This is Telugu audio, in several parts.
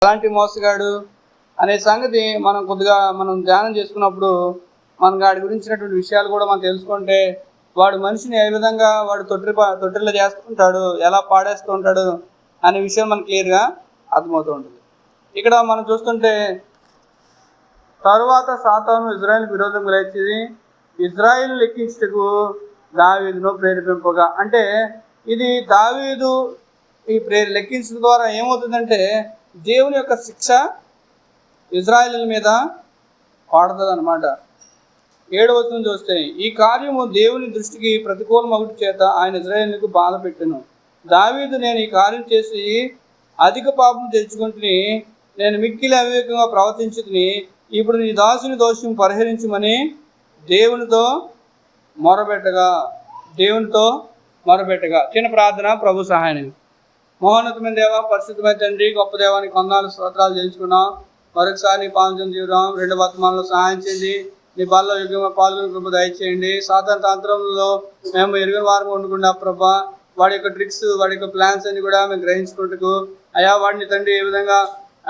ఎలాంటి మోసగాడు అనే సంగతి మనం ధ్యానం చేసుకున్నప్పుడు మన వాడి గురించినటువంటి విషయాలు కూడా మనం తెలుసుకుంటే వాడు మనిషిని ఏ విధంగా వాడు తొట్టిలో చేస్తుంటాడు, ఎలా పాడేస్తూ ఉంటాడు అనే విషయం మనకు క్లియర్గా అర్థమవుతూ ఉంటుంది. ఇక్కడ మనం చూస్తుంటే తరువాత సాతాను ఇజ్రాయేల్ విరోధంగా లేచి ఇజ్రాయేల్ లెక్కించుటకు దావీదును ప్రేరేపింపగా, అంటే ఇది దావీదు ఈ లెక్కించడం ద్వారా ఏమవుతుందంటే దేవుని యొక్క శిక్ష ఇజ్రాయేల్ మీద పడుతుంది అన్నమాట. 7వ వచనం చూస్తే, ఈ కార్యము దేవుని దృష్టికి ప్రతికూలమగుట చేత ఆయన ఇజ్రాయేలుకు బాధ పెట్టెను. దావీదు, నేను ఈ కార్యం చేసి అధిక పాపం తెచ్చుకుంటుని, నేను మిక్కిలి అవివేకంగా ప్రవర్తించుకుని, ఇప్పుడు నీ దాసుని దోషం పరిహరించమని దేవునితో మొరబెట్టగా చిన్న ప్రార్థన. ప్రభు సహాయం. మహోన్నతమైన దేవ, పరిశుద్ధమైన తండ్రి, గొప్ప దేవానికి వందనాలు స్తోత్రాలు చేయించుకున్నాం. మరొకసారి నీ పాలన జీవితం 2 వర్తమానంలో సహాయం చేయండి. నీ బల్లో యుగంగా పాల్గొని కృప దయచేయండి. సాధారణ తంత్రంలో మేము ఎరుగిన వారం ఉండకుండా ప్రభా, వాడి యొక్క ట్రిక్స్, వాడి యొక్క ప్లాన్స్ అన్ని కూడా మేము గ్రహించుకుంటూ అయా వాడిని తండ్రి ఏ విధంగా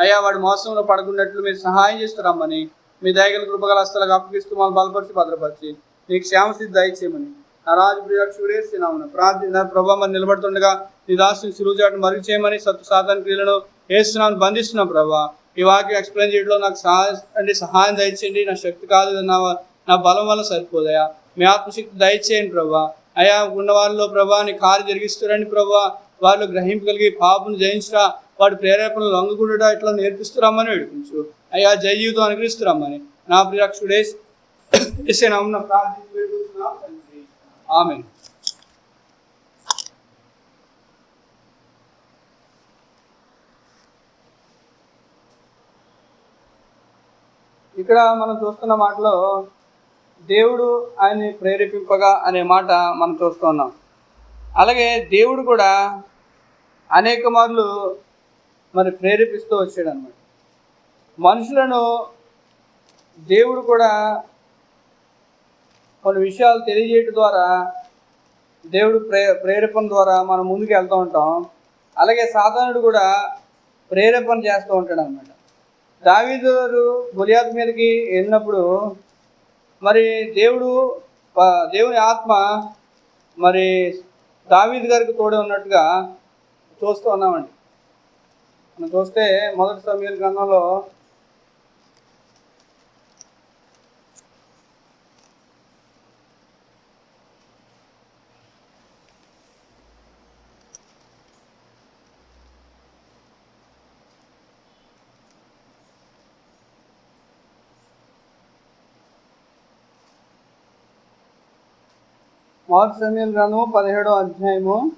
అయా వాడి మోసంలో పడుకున్నట్లు మీరు సహాయం చేస్తున్నామని మీ దయగల కృపగల హస్తాలకు అప్పగిస్తూ మమ్మల్ని బలపరిచి భద్రపరిచి నీకు క్షేమస్థితి దయచేయమని నా రాజు ప్రియాక్షుడేస్తున్నామని ప్రార్థన. ప్రభా, మరి నిలబడుతుండగా నీ దాసుని సిరుజాటును మరుగు చేయమని సాతాను క్రియలను వేస్తున్నామని బంధిస్తున్నాం. ప్రభా, ఈ వాక్యం ఎక్స్ప్లెయిన్ చేయడంలో నాకు సహాయం దయచేయండి. నా శక్తి కాదు, నా బలం వల్ల సరిపోదయా. మీ ఆత్మశక్తి దయచేయండి ప్రభా. అయా ఉన్న వాళ్ళలో ప్రభా నీ కార్యం జరిగిస్తారని ప్రభా, వాళ్ళు గ్రహింపగలిగి పాపను జయించరా, వాడి ప్రేరేపణలు లొంగకుండా ఇట్లా నేర్పిస్తున్నామని వేడుకుంటూ అయ్యా జయ జీవితం అనుగ్రహిస్తున్నామని నా ప్రియరక్షకుడే యేసు నామమున ప్రార్థించి వేడుకుంటున్నాం తండ్రి. ఆమేన్. ఇక్కడ మనం చూస్తున్న మాటలో దేవుడు ఆయన్ని ప్రేరేపింపగా అనే మాట మనం చూస్తున్నాం. అలాగే దేవుడు కూడా అనేక మార్లు మరి ప్రేరేపిస్తూ వచ్చాడు అన్నమాట. మనుషులను దేవుడు కూడా కొన్ని విషయాలు తెలియజేయడం ద్వారా దేవుడు ప్రేరేపణ ద్వారా మనం ముందుకు వెళ్తూ ఉంటాం. అలాగే సాతానుడు కూడా ప్రేరేపణ చేస్తూ ఉంటాడు అన్నమాట. దావీదు గొలియాతు మీదకి వెళ్ళినప్పుడు మరి దేవుని ఆత్మ మరి దావీదు గారికి తోడే ఉన్నట్టుగా చూస్తూ ఉన్నామండి. మనం చూస్తే 1 సమూయేలు గ్రంథంలో 1 సమూయేలు గ్రంథము 17వ అధ్యాయము 1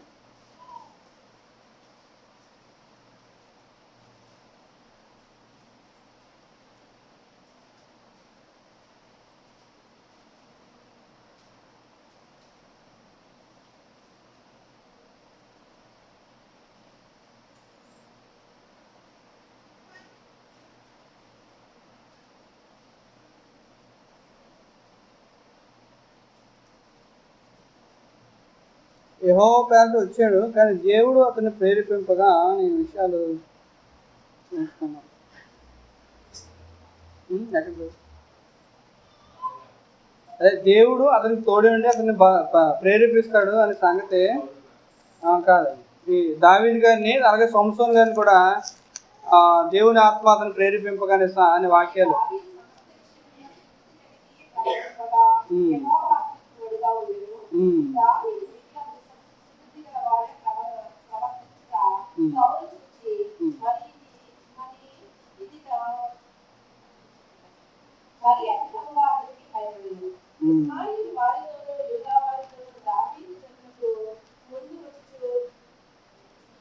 యెహోవా పేరట వచ్చాడు, కానీ దేవుడు అతన్ని ప్రేరేపింపగా నేను విషయాలు నేర్చుకున్నాను. అదే దేవుడు అతనికి తోడే ఉండి అతన్ని ప్రేరేపిస్తాడు అనే సంగతి కాదు. ఈ దావీదు గారిని అలాగే సంసోను గారిని కూడా దేవుని ఆత్మ అతను ప్రేరేపింపగానే అనే వాక్యాలు.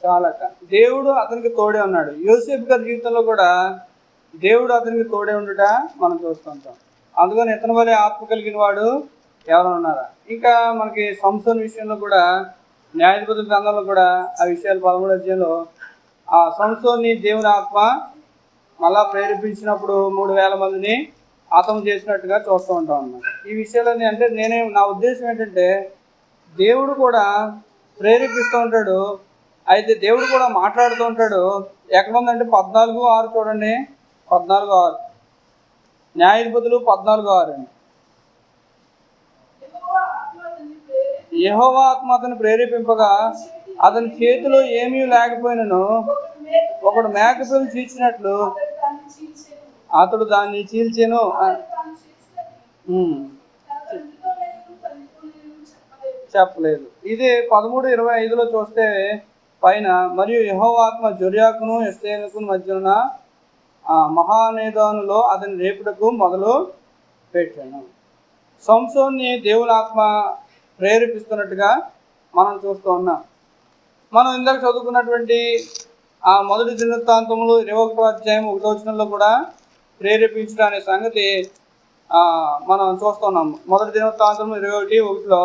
చాలా దేవుడు అతనికి తోడే ఉన్నాడు. యోసేపు గారి జీవితంలో కూడా దేవుడు అతనికి తోడే ఉండుట మనం చూస్తుంటాం. అందుకని ఇతని వలె ఆత్మ కలిగిన వాడు ఎవరైనా ఉన్నారా? ఇంకా మనకి సంసోను విషయంలో కూడా న్యాయాధిపతుల గ్రంథంలో కూడా ఆ విషయాలు 13వ అధ్యాయంలో ఆ సంసోన్ని దేవుని ఆత్మ మళ్ళా ప్రేరేపించినప్పుడు 3000 మందిని హతం చేసినట్టుగా చూస్తూ ఉంటాం అన్నమాట. ఈ విషయాలన్నీ అంటే నా ఉద్దేశం ఏంటంటే దేవుడు కూడా ప్రేరేపిస్తూ ఉంటాడు, అయితే దేవుడు కూడా మాట్లాడుతూ ఉంటాడు. ఎక్కడ ఉందంటే 14:6 చూడండి. 14:6 న్యాయాధిపతులు 14:6 అండి. యెహోవా ఆత్మ అతన్ని ప్రేరేపింపగా అతని చేతిలో ఏమీ లేకపోయినను ఒకడు మేకపిల్ల చీల్చినట్లు అతడు దాన్ని చీల్చెను. చెప్పలేదు. ఇది 13:25 చూస్తే పైన, మరియు యెహోవా ఆత్మ జొర్యాకును ఎస్తేనుకు మధ్యన మహానేదానులో అతని రేపుటకు మొదలు పెట్టాను. సంసోన్ని దేవుని ఆత్మ ప్రేరేపిస్తున్నట్టుగా మనం చూస్తూ ఉన్నాం. మనం ఇందాక చదువుకున్నటువంటి ఆ మొదటి దినవృత్తాంతములు 21వ అధ్యాయం 1వ వచనంలో కూడా ప్రేరేపించడం అనే సంగతి మనం చూస్తున్నాం. మొదటి దినవృత్తాంతము 21:1లో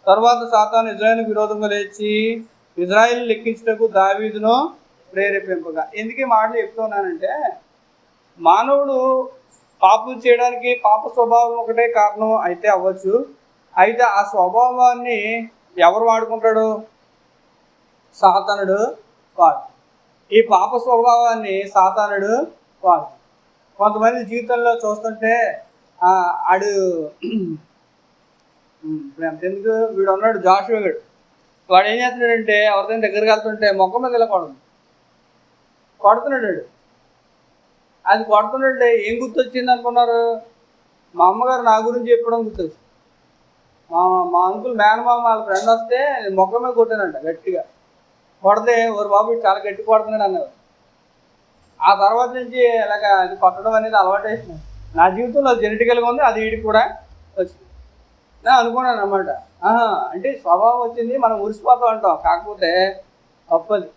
తర్వాత సాతాను ఇజ్రాయేలుకు విరోధంగా లేచి ఇజ్రాయేలు లెక్కించుటకు దావీదును ప్రేరేపింపగా. ఎందుకు ఈ మాటలు చెప్తున్నానంటే, మానవుడు పాపం చేయడానికి పాప స్వభావం ఒకటే కారణం అయితే అవ్వచ్చు. అయితే ఆ స్వభావాన్ని ఎవరు వాడుకుంటాడు? సాతానుడు వాడు. ఈ పాప స్వభావాన్ని సాతానుడు వాడు. కొంతమంది జీవితంలో చూస్తుంటే ఆడు ఎందుకు వీడు ఉన్నాడు జాషువా గడు, వాడు ఏం చేస్తున్నాడంటే ఎవరిదైనా దగ్గరికి వెళ్తుంటే మొక్క మీద ఇలా కొడుతున్నాడు. అది కొడుతుంటే ఏం గుర్తొచ్చింది అనుకున్నారు? మా అమ్మగారు నా గురించి చెప్పడం గుర్తొచ్చింది. మా అంకుల్ మేనమామ వాళ్ళ ఫ్రెండ్ వస్తే మొక్క మీద కొట్టానంట గట్టిగా. కొడితే ఓరు బాబు చాలా గట్టి కొడుతున్నాడు అన్నారు. ఆ తర్వాత నుంచి ఇలాగ అది కొట్టడం అనేది అలవాటు వేసినాను. నా జీవితంలో జెనెటికల్గా ఉంది, అది వీడికి కూడా వచ్చింది. నేను అనుకున్నాను అన్నమాట. అంటే స్వభావం వచ్చింది, మనం ఉరిసిపోతాం అంటాం. కాకపోతే తప్పది.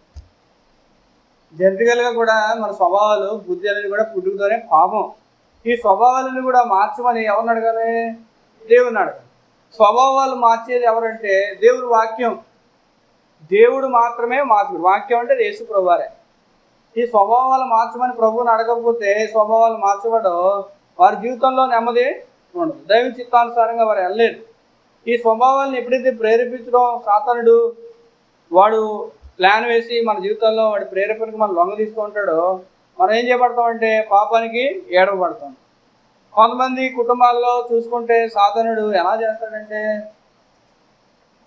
జెనెటికల్గా కూడా మన స్వభావాలు బుద్ధి అనేది కూడా పుట్టుకతోనే పాపం. ఈ స్వభావాలను కూడా మార్చమని ఎవరిని అడగాలి? దేవుని అడగాలి. స్వభావాలు మార్చేది ఎవరంటే దేవుడి వాక్యం. దేవుడు మాత్రమే మార్చుడు. వాక్యం అంటే యేసు ప్రభువారే. ఈ స్వభావాలు మార్చమని ప్రభువుని అడగకపోతే స్వభావాలు మార్చబడో వారి జీవితంలో నెమ్మది ఉండదు. దైవ చిత్తానుసారంగా వారు వెళ్ళలేదు. ఈ స్వభావాలను ఎప్పుడైతే ప్రేరేపించడం సాతానుడు వాడు ప్లాన్ వేసి మన జీవితంలో వాడి ప్రేరేపణకు మనం లొంగ తీసుకుంటాడో మనం ఏం చేయబడతామంటే పాపానికి ఏడవబడతాం. కొంతమంది కుటుంబాల్లో చూసుకుంటే సాతానుడు ఎలా చేస్తాడంటే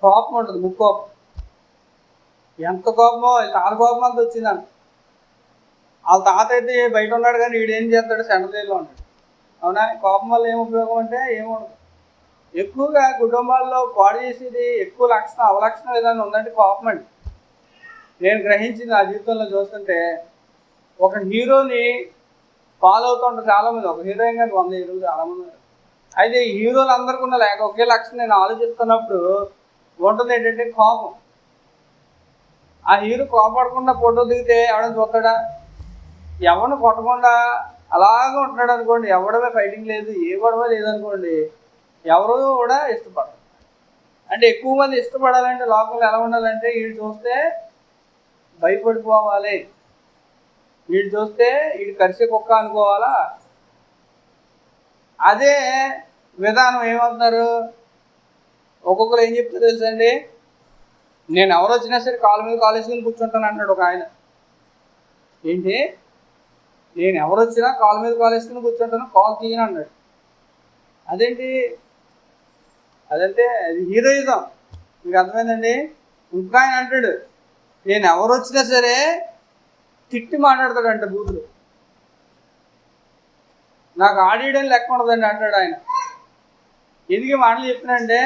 కోపం ఉంటుంది, ముక్కోపం. ఎంత కోపమో తాత కోపం అంత వచ్చిందంట. వాళ్ళ తాత అయితే బయట ఉన్నాడు కానీ వీడు ఏం చేస్తాడు? సెంటర్లో ఉన్నాడు. అవునా? కోపం వల్ల ఏం ఉపయోగం అంటే ఏముండదు. ఎక్కువగా కుటుంబాల్లో పాడు చేసేది ఎక్కువ లక్షణం అవలక్షణం ఏదైనా ఉందంటే కోపం అండి. నేను గ్రహించింది నా జీవితంలో చూస్తుంటే, ఒక హీరోని ఫాలో అవుతుంటారు చాలామంది. ఒక హీరోయిన్ కానీ 100 హీరోలు చాలామంది ఉన్నారు. అయితే ఈ హీరోలు అందరికీ ఉన్న లేక ఒకే లక్షణం నేను ఆలోచిస్తున్నప్పుడు ఉంటుంది ఏంటంటే కోపం. ఆ హీరో కోపడకుండా ఫోటో దిగితే ఎవడని చూస్తాడా? ఎవరిని కొట్టకుండా అలాగే ఉంటున్నాడు అనుకోండి, ఎవడమే ఫైటింగ్ లేదు, ఏ గొడవ లేదనుకోండి, ఎవరు కూడా ఇష్టపడరు. అంటే ఎక్కువ మంది ఇష్టపడాలంటే లోకంలో ఎలా ఉండాలంటే వీడు చూస్తే భయపడిపోవాలి, వీడు చూస్తే వీడు కరిసే కుక్క అనుకోవాలా. అదే విధానం ఏమవుతున్నారు? ఒక్కొక్కరు ఏం చెప్తారు తెలుసండి, నేను ఎవరు వచ్చినా సరే కాలు మీద కాలేసుకుని కూర్చుంటాను అంటాడు ఒక ఆయన. ఏంటి? నేను ఎవరు వచ్చినా కాలు మీద కాలేసుకుని కూర్చుంటాను, కాల్ తీయను అన్నాడు. అదేంటి? అదంటే అది హీరోయిజం. మీకు అర్థమైందండి? ఇంకా ఆయన అంటాడు, నేను ఎవరు వచ్చినా సరే తిట్టి మాట్లాడతాడంట బూతులు. నాకు ఆడియడం లెక్క ఉండదండి అంటాడు ఆయన. ఎందుకు మాటలు చెప్తున్నానంటే,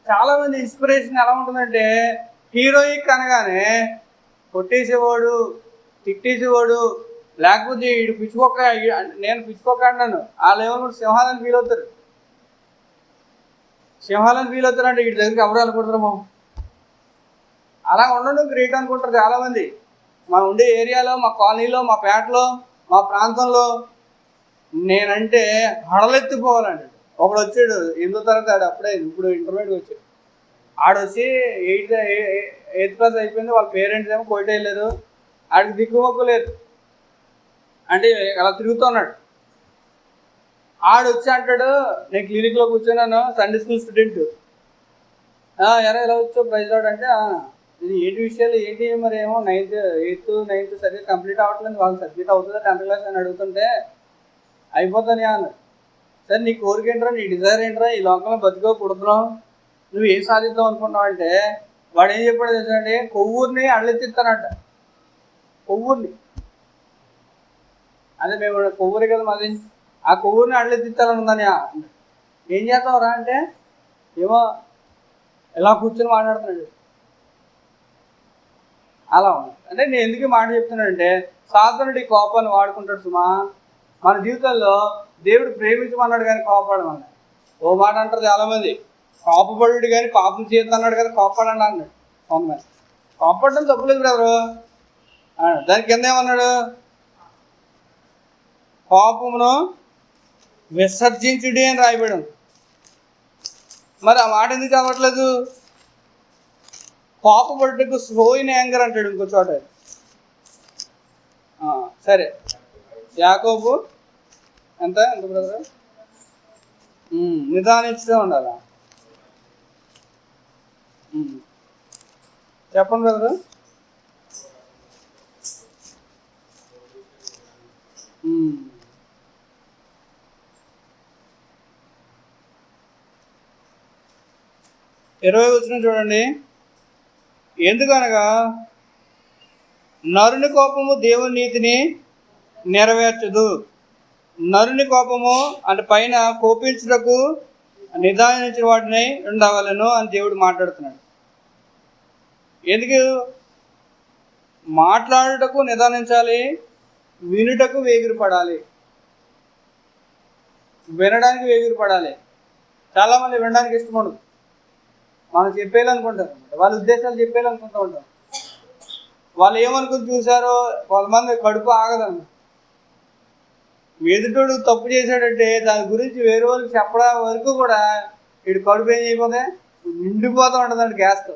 చాలామంది ఇన్స్పిరేషన్ ఎలా ఉంటుందంటే హీరోయిక్ అనగానే కొట్టేసేవాడు, తిట్టేసేవాడు, లేకపోతే వీడు పిచ్చుకోక, నేను పిచ్చుకోక అన్నాను, వాళ్ళు ఏమన్నా సింహాలను ఫీల్ అవుతారు. సింహాలను ఫీల్ అవుతారంటే వీడి దగ్గరికి ఎవరు వెళ్ళకూడదురేమో. అలా ఉండడం గ్రేట్ అనుకుంటారు చాలామంది. మనం ఉండే ఏరియాలో, మా కాలనీలో, మా పేటలో, మా ప్రాంతంలో నేనంటే హడలెత్తిపోవాలండి. ఒకడు వచ్చాడు 8వ తరగతి, ఆడు అప్పుడే ఇప్పుడు ఇంటర్మీడియట్ వచ్చాడు. ఆడొచ్చి 8th క్లాస్ అయిపోయింది. వాళ్ళ పేరెంట్స్ ఏమో కోయిట వెళ్ళారు. ఆడికి దిక్కుమొక్కు లేదు, అంటే అలా తిరుగుతున్నాడు. ఆడొచ్చి అంటాడు, నేను క్లినిక్లో కూర్చున్నాను, సండే స్కూల్ స్టూడెంట్. ఎలా వచ్చావు ప్రైజ్ రాడ్ అంటే, ఇది ఏంటి విషయాలు ఏంటి మరి ఏమో 8th 9th సరిగ్గా కంప్లీట్ అవ్వట్లేదు, వాళ్ళు సబ్జెక్ట్ అవుతుందా 10th క్లాస్ అని అడుగుతుంటే అయిపోతానే అన్నారు. సరే నీ కోరిక ఏంట్రా, నీ డిజైర్ ఏంట్రా, ఈ లోకంలో బతికో పుడుతున్నావు, నువ్వు ఏం సాధిద్దాం అనుకుంటున్నావు అంటే వాడు ఏం చెప్పాడు తెలుసండి, కొవ్వూరిని అళ్ళెత్తిస్తానంట. కొవ్వూరిని అదే మేము కొవ్వూరే కదా మళ్ళీ, ఆ కొవ్వూరిని అళ్ళెత్తిస్తానని ఉందని. ఏం చేస్తావురా అంటే ఏమో ఇలా కూర్చొని మాట్లాడుతున్నాడు. అలా ఉంది. అంటే నేను ఎందుకు మాట చెప్తున్నానంటే సాధారణుడు ఈ కోపాన్ని వాడుకుంటాడు సుమా. మన జీవితంలో దేవుడు ప్రేమించమన్నాడు కానీ కోపడమన్నాడు. ఓ మాట అంటారు చాలామంది, కోపపడు కానీ పాపం చేయొద్దు అన్నాడు కదా కోపడండి అన్నాడు కొంతమంది. కోపడడం తప్పులేదు ఎవరు దాని కింద ఏమన్నాడు, కోపమును విసర్జించుడి అని రాయబడి. మరి ఆ మాట ఎందుకు అవ్వట్లేదు? కోపపడ్డకు స్లో ఇన్ యాంగర్ అంటాడు ఇంకో చోట. సరే యాకోబు ఎంత బ్రదర్, నిదానించుతూ ఉండాలా. చెప్పండి బ్రదర్. ఇరవై వచ్చిన చూడండి. ఎందుకనగా నరుని కోపము దేవుని నీతిని నెరవేర్చదు. నరుని కోపము అంటే పైన కోపించుటకు నిదానించిన వాటిని ఉండవలను అని దేవుడు మాట్లాడుతున్నాడు. ఎందుకు మాట్లాడుటకు నిదానించాలి, వినుటకు వేగిరపడాలి. వినడానికి వేగిరపడాలి. చాలామంది వినడానికి ఇష్టపడదు, మనం చెప్పేయాలనుకుంటారు, వాళ్ళ ఉద్దేశాలు చెప్పేయాలనుకుంటూ ఉంటారు. వాళ్ళు ఏమనుకుని చూసారో కొంతమంది కడుపు ఆగదన్నమాట. ఎదుటోడు తప్పు చేశాడంటే దాని గురించి వేరే వాళ్ళకి చెప్పడం వరకు కూడా వీడు కడుపు ఏం చేయకపోతే నిండిపోతూ ఉంటుందండి గ్యాస్తో.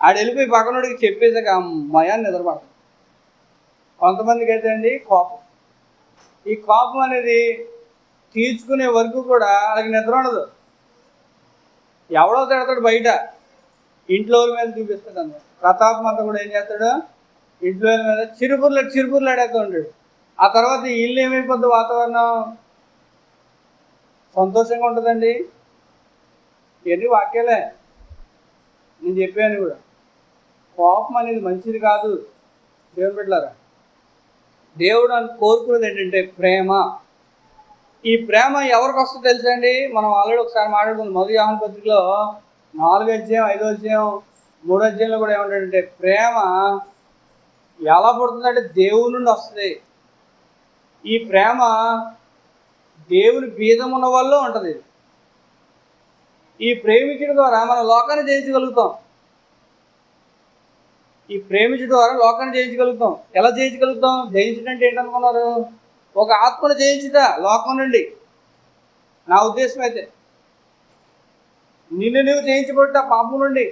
ఆడు వెళ్ళిపోయి పక్కనోడికి చెప్పేసాక అమ్మాయాన్ని నిద్రపడతాం. కొంతమందికి అయితే అండి కోపం, ఈ కోపం అనేది తీర్చుకునే వరకు కూడా వాళ్ళకి నిద్ర ఉండదు. ఎవడో తిడతాడు బయట, ఇంట్లో మీద చూపిస్తాడు అన్నమాట. ప్రతాపం అంతా కూడా ఏం చేస్తాడు, ఇంట్లో మీద చిరుపుర్లు ఆడేస్తూ ఉంటాడు. ఆ తర్వాత ఇల్లు ఏమైపోద్ది, వాతావరణం సంతోషంగా ఉంటుందండి. ఎన్ని వాక్యాలే నేను చెప్పాను కూడా. కోపం అనేది మంచిది కాదు దేవుని బిడ్డలారా. దేవుడు అని కోరుకునేది ఏంటంటే ప్రేమ. ఈ ప్రేమ ఎవరికి వస్తుందో తెలుసా అండి, మనం ఆల్రెడీ ఒకసారి మాట్లాడుకుందాం. మొదటి యోహాను పత్రికలో 4వ అధ్యాయం 5వ అధ్యాయం 3వ అధ్యాయంలో కూడా ఏమంటాడంటే ప్రేమ ఎలా పుడుతుందంటే దేవుని నుండి వస్తుంది. ఈ ప్రేమ దేవుని బీజం ఉన్న వల్ల ఉంటుంది. ఈ ప్రేమించడం ద్వారా మనం లోకాన్ని జయించగలుగుతాం. ఈ ప్రేమించడం ద్వారా లోకాన్ని జయించగలుగుతాం. ఎలా జయించగలుగుతాం? జయించడం అంటే ఏంటనుకున్నారు? ఒక ఆత్మను జయించుట లోకం నుండి. నా ఉద్దేశం అయితే నిన్ను నువ్వు జయించబడ్డ పాపం నుండి.